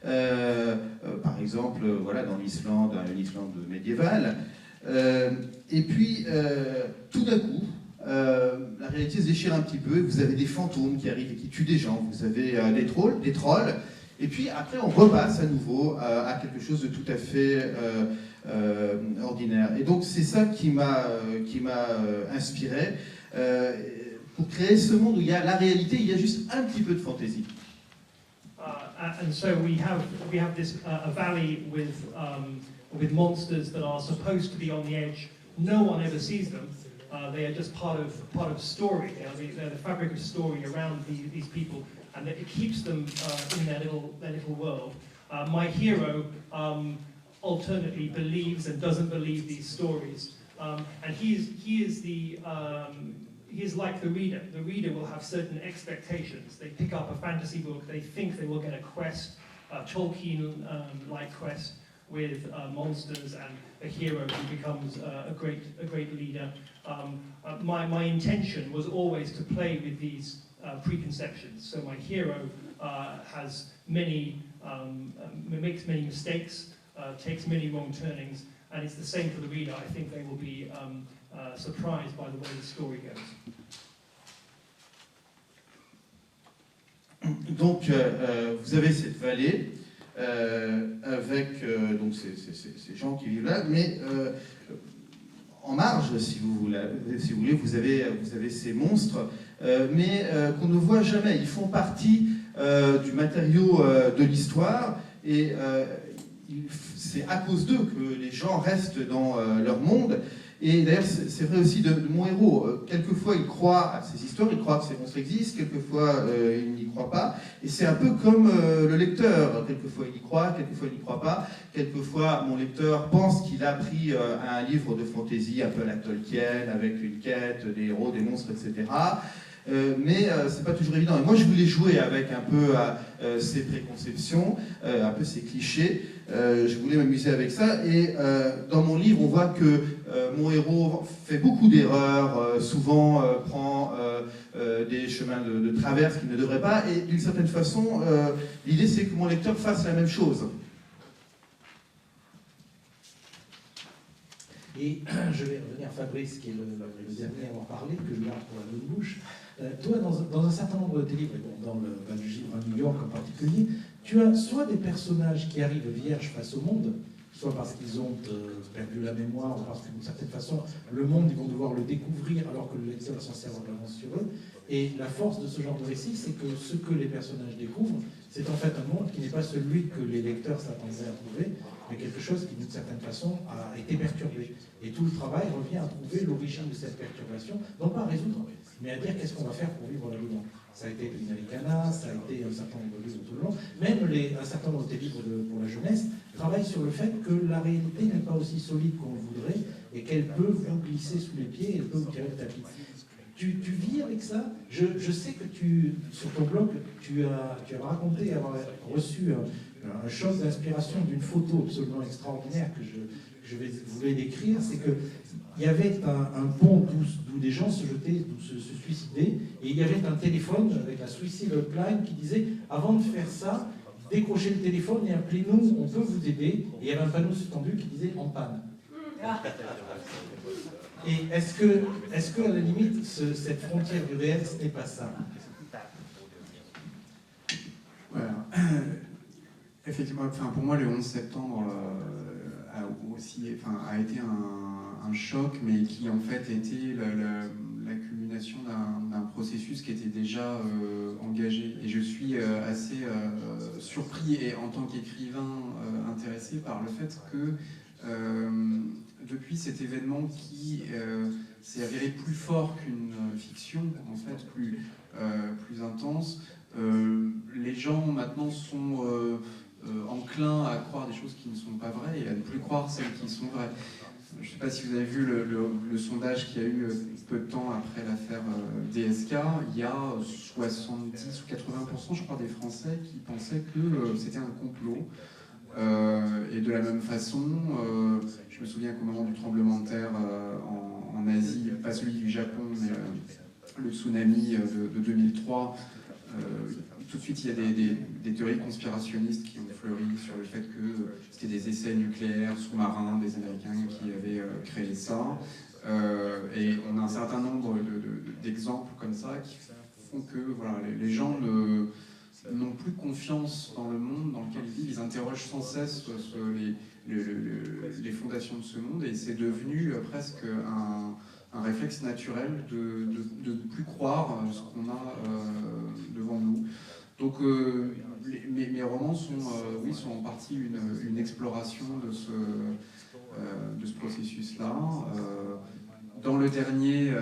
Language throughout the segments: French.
par exemple, voilà, dans l'Islande médiévale. Et puis, tout d'un coup, la réalité se déchire un petit peu, vous avez des fantômes qui arrivent et qui tuent des gens, vous avez des trolls, et puis après on repasse à nouveau à quelque chose de tout à fait ordinaire. Et donc c'est ça qui m'a inspiré pour créer ce monde où il y a la réalité, il y a juste un petit peu de fantaisie. And so we have this a valley with monsters that are supposed to be on the edge. No one ever sees them. They are just part of story. They're the fabric of story around these people, and it keeps them in their little world. My hero alternately believes and doesn't believe these stories, and he is like the reader. The reader will have certain expectations. They pick up a fantasy book, they think they will get a quest, a Tolkien-like quest with monsters and a hero who becomes a great leader. My intention was always to play with these preconceptions. So my hero makes many mistakes, takes many wrong turnings, and it's the same for the reader. I think they will be surprised by the way the story goes. Donc, vous avez cette vallée avec donc ces gens qui vivent là, mais en marge, si vous voulez, vous avez ces monstres, mais qu'on ne voit jamais. Ils font partie du matériau de l'histoire, et c'est à cause d'eux que les gens restent dans leur monde. Et d'ailleurs, c'est vrai aussi de mon héros. Quelquefois, il croit à ces histoires, il croit que ces monstres existent, quelquefois, il n'y croit pas. Et c'est un peu comme le lecteur. Quelquefois, il y croit, quelquefois, il n'y croit pas. Quelquefois, mon lecteur pense qu'il a pris un livre de fantaisie un peu à la Tolkien, avec une quête, des héros, des monstres, etc. Mais c'est pas toujours évident. Et moi, je voulais jouer avec un peu ces préconceptions, un peu ces clichés. Je voulais m'amuser avec ça. Et dans mon livre, on voit que mon héros fait beaucoup d'erreurs, souvent prend des chemins de traverse qu'il ne devrait pas. Et d'une certaine façon, l'idée, c'est que mon lecteur fasse la même chose. Et je vais revenir à Fabrice, qui est le dernier à avoir parlé, que je garde pour la bonne bouche. Toi, dans un certain nombre de tes livres, dans le livre à New York en particulier, tu as soit des personnages qui arrivent vierges face au monde, soit parce qu'ils ont perdu la mémoire, ou parce que d'une certaine façon, le monde, ils vont devoir le découvrir alors que le lecteur est censé avoir de l'avance sur eux. Et la force de ce genre de récit, c'est que ce que les personnages découvrent, c'est en fait un monde qui n'est pas celui que les lecteurs s'attendaient à trouver, mais quelque chose qui, d'une certaine façon, a été perturbé. Et tout le travail revient à trouver l'origine de cette perturbation, non pas à résoudre, mais à dire qu'est-ce qu'on va faire pour vivre là-dedans. Ça a été Americana, ça a été un certain nombre de livres tout le long, même un certain nombre de livres pour la jeunesse travaillent sur le fait que la réalité n'est pas aussi solide qu'on le voudrait et qu'elle peut vous glisser sous les pieds et elle peut vous tirer le tapis. Tu vis avec ça? Je sais que sur ton blog, tu as raconté avoir reçu un choc d'inspiration d'une photo absolument extraordinaire que je voulais décrire. C'est qu'il y avait un pont d'où des gens se jetaient, d'où se suicidaient, et il y avait un téléphone avec la Suicide Hotline qui disait « Avant de faire ça, décrochez le téléphone et appelez-nous, on peut vous aider ». Et il y avait un panneau suspendu qui disait « En panne ». Et est-ce que à la limite, cette frontière du réel, ce n'est pas ça? Voilà. Effectivement, pour moi, le 11 septembre a été un choc, mais qui en fait était l'accumulation d'un processus qui était déjà engagé. Et je suis assez surpris, et en tant qu'écrivain intéressé par le fait que depuis cet événement qui s'est avéré plus fort qu'une fiction, en fait, plus intense, les gens maintenant sont enclins à croire des choses qui ne sont pas vraies et à ne plus croire celles qui sont vraies. Je ne sais pas si vous avez vu le sondage qu'il y a eu peu de temps après l'affaire DSK. Il y a 70 ou 80%, je crois, des Français qui pensaient que c'était un complot. Et de la même façon, je me souviens qu'au moment du tremblement de terre en Asie, pas celui du Japon, mais le tsunami de 2003, tout de suite, il y a des théories conspirationnistes qui ont fleuri sur le fait que c'était des essais nucléaires sous-marins des Américains qui avaient créé ça. Et on a un certain nombre d'exemples comme ça qui font que voilà, les gens n'ont plus confiance dans le monde dans lequel ils vivent. Ils interrogent sans cesse les fondations de ce monde, et c'est devenu presque un réflexe naturel de ne plus croire ce qu'on a devant nous. Donc mes romans sont en partie une exploration de ce processus-là. Dans le dernier,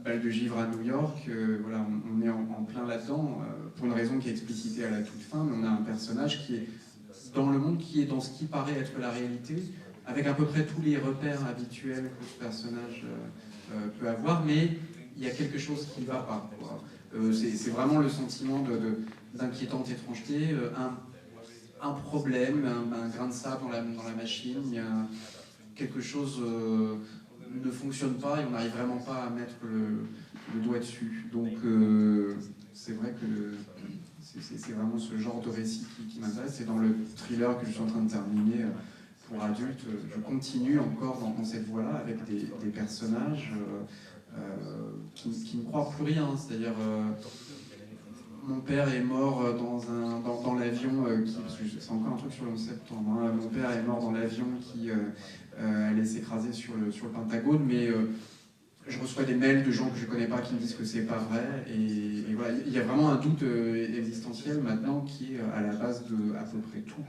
Bal de Givre à New York, voilà, on est en plein là-dedans, pour une raison qui est explicitée à la toute fin, mais on a un personnage qui est dans le monde, qui est dans ce qui paraît être la réalité, avec à peu près tous les repères habituels que ce personnage peut avoir, mais il y a quelque chose qui ne va pas. C'est vraiment le sentiment d'inquiétante étrangeté, un problème, un grain de sable dans la machine, il y a quelque chose ne fonctionne pas et on n'arrive vraiment pas à mettre le doigt dessus. Donc c'est vrai que c'est vraiment ce genre de récit qui m'intéresse. Et dans le thriller que je suis en train de terminer pour adultes, je continue encore dans cette voie-là avec des personnages qui ne croient plus rien. C'est-à-dire, mon père est mort dans l'avion, c'est encore un truc sur le 11 septembre, hein. Mon père est mort dans l'avion qui allait s'écraser sur le Pentagone, mais je reçois des mails de gens que je ne connais pas qui me disent que c'est pas vrai, et voilà, il y a vraiment un doute existentiel maintenant qui est à la base de à peu près tout.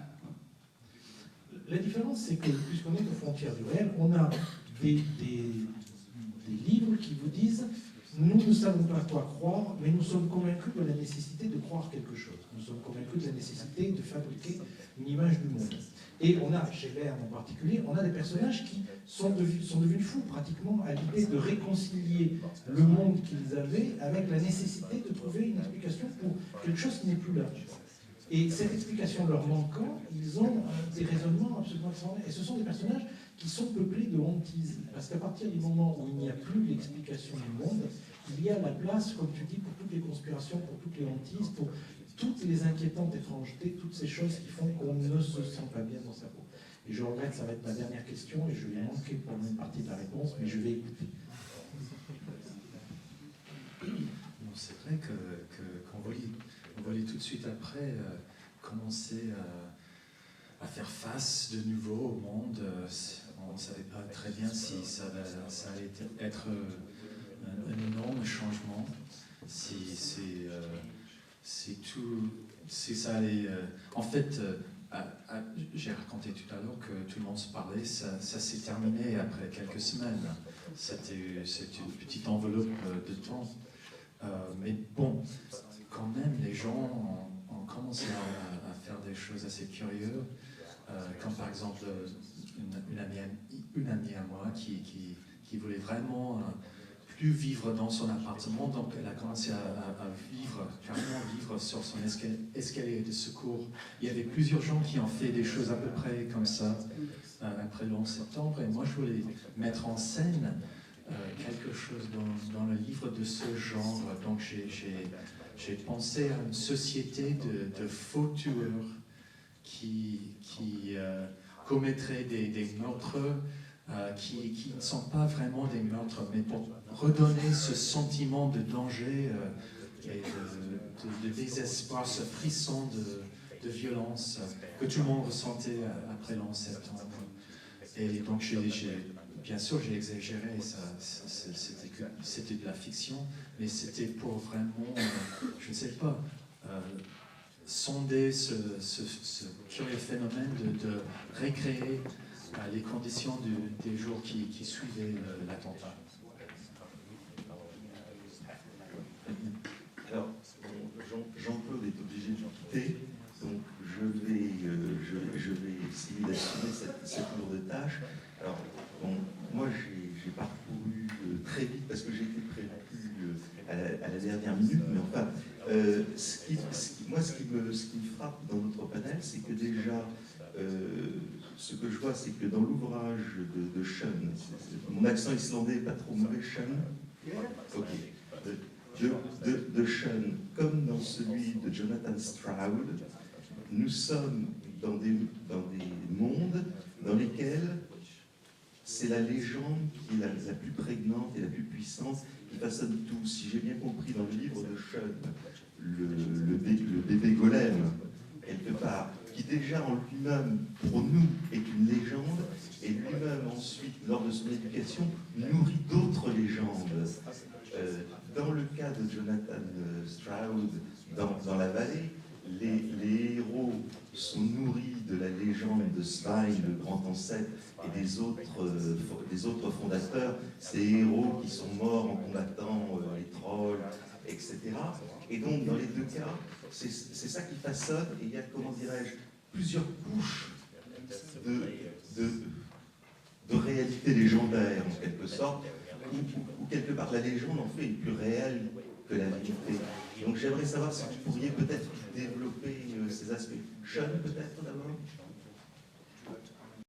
La différence, c'est que, puisqu'on est aux frontières du réel, on a des livres qui vous disent « Nous ne savons pas quoi croire, mais nous sommes convaincus de la nécessité de croire quelque chose. Nous sommes convaincus de la nécessité de fabriquer une image du monde. » Et on a, chez Verne en particulier, on a des personnages qui sont devenus fous pratiquement à l'idée de réconcilier le monde qu'ils avaient avec la nécessité de trouver une explication pour quelque chose qui n'est plus là. Et cette explication leur manquant, ils ont des raisonnements absolument extraordinaires. Et ce sont des personnages qui sont peuplés de hantises. Parce qu'à partir du moment où il n'y a plus l'explication du monde, il y a la place, comme tu dis, pour toutes les conspirations, pour toutes les hantises, pour toutes les inquiétantes étrangetés, toutes ces choses qui font qu'on ne se sent pas bien dans sa peau. Et je regrette, ça va être ma dernière question, et je vais manquer pour une partie de la réponse, mais je vais écouter. C'est vrai qu'on voulait tout de suite après commencer à faire face de nouveau au monde. On ne savait pas très bien si ça allait être un énorme changement, si ça allait... En fait, j'ai raconté tout à l'heure que tout le monde se parlait, ça s'est terminé après quelques semaines. C'était une petite enveloppe de temps. Mais bon, quand même, les gens ont commencé à faire des choses assez curieuses, comme par exemple une amie à moi qui voulait vraiment plus vivre dans son appartement, donc elle a commencé à carrément vivre sur son escalier de secours. Il y avait plusieurs gens qui ont fait des choses à peu près comme ça après le 11 septembre, et moi je voulais mettre en scène quelque chose dans le livre de ce genre. Donc j'ai pensé à une société de faux tueurs qui commettraient des meurtres qui ne sont pas vraiment des meurtres, mais pour redonner ce sentiment de danger et de désespoir, ce frisson de violence que tout le monde ressentait après le 11 septembre. Et donc bien sûr, j'ai exagéré, c'était de la fiction, mais c'était pour vraiment, je ne sais pas, sonder ce curieux phénomène de recréer les conditions des jours qui suivaient l'attentat. Alors, Jean-Claude est obligé de quitter, donc je vais essayer d'assumer cette lourde tâche. Alors, bon, moi j'ai parcouru très vite parce que j'ai été prévu à la dernière minute, mais enfin, ce qui me frappe dans notre panel, c'est que déjà, ce que je vois, c'est que dans l'ouvrage de Sean, mon accent islandais n'est pas trop mauvais, Sean. Ok. de Sean, comme dans celui de Jonathan Stroud, nous sommes dans des mondes dans lesquels c'est la légende qui est la plus prégnante et la plus puissante, qui façonne tout. Si j'ai bien compris dans le livre de Sean, le bébé golem, quelque part, qui déjà en lui-même, pour nous, est une légende, et lui-même ensuite, lors de son éducation, nourrit d'autres légendes. Dans le cas de Jonathan Stroud, dans la vallée, les héros sont nourris de la légende de Svein, le grand ancêtre, et des autres fondateurs, ces héros qui sont morts en combattant les trolls, etc. Et donc, dans les deux cas, c'est ça qui façonne, et il y a, comment dirais-je, plusieurs couches de réalité légendaire, en quelque sorte, où quelque part la légende en fait est plus réelle que la vérité. Donc j'aimerais savoir si vous pourriez peut-être développer ces aspects. Sean, peut-être d'abord?